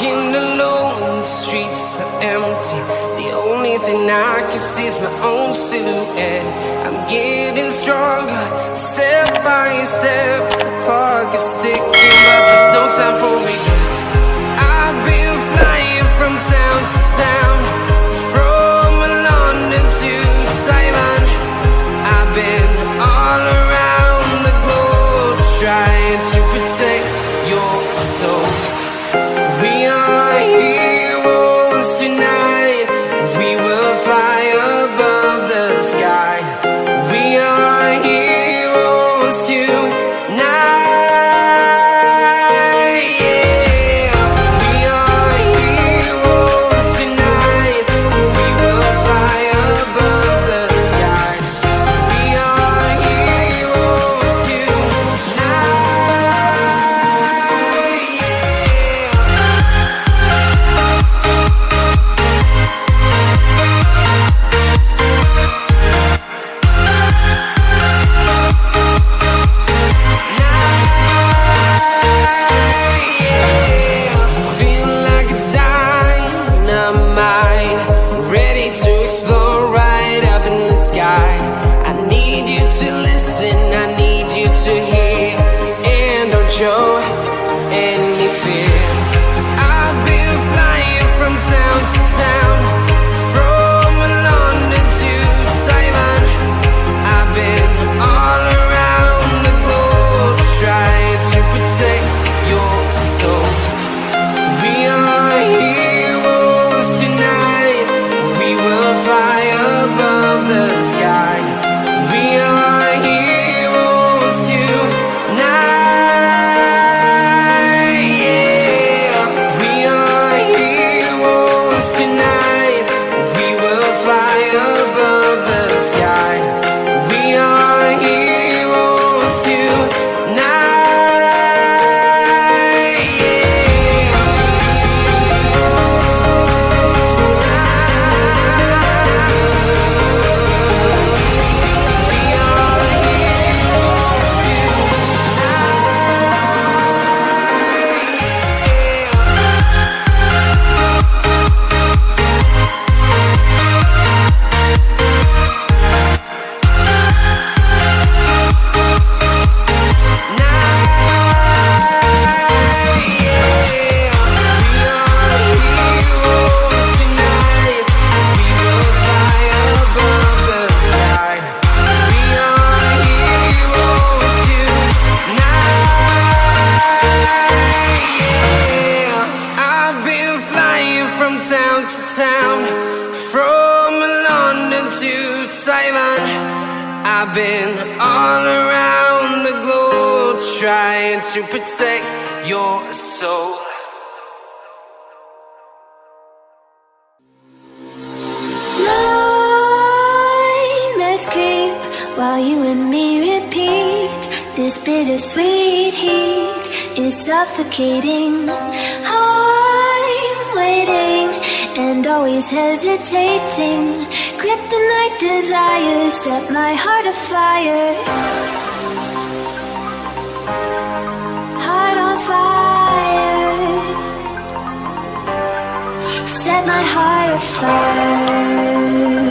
walking alone, the streets are empty. The only thing I can see is my own silhouette. I'm getting stronger, step by step. The clock is ticking, but there's no time for me. I've been flying from town to town, from London to Taiwan. I've been all around the globe, trying to protect your soul. We are heroes tonight. We will fly above the sky. We are heroes tonight. Yeah. We are heroes tonight. We will fly above the sky. We are heroes tonight. Show any fear. I've been flying from town to town, from London to Taiwan. I've been all around the globe, trying to protect your soul. We are heroes tonight. We will fly above the sky. We are heroes tonight. Town to town, from London to Taiwan. I've been all around the globe, trying to protect your soul. Nightmares creep while you and me repeat. This bittersweet heat is suffocating. I'm waiting and always hesitating. Kryptonite desires set my heart afire. Heart on fire. Set my heart afire.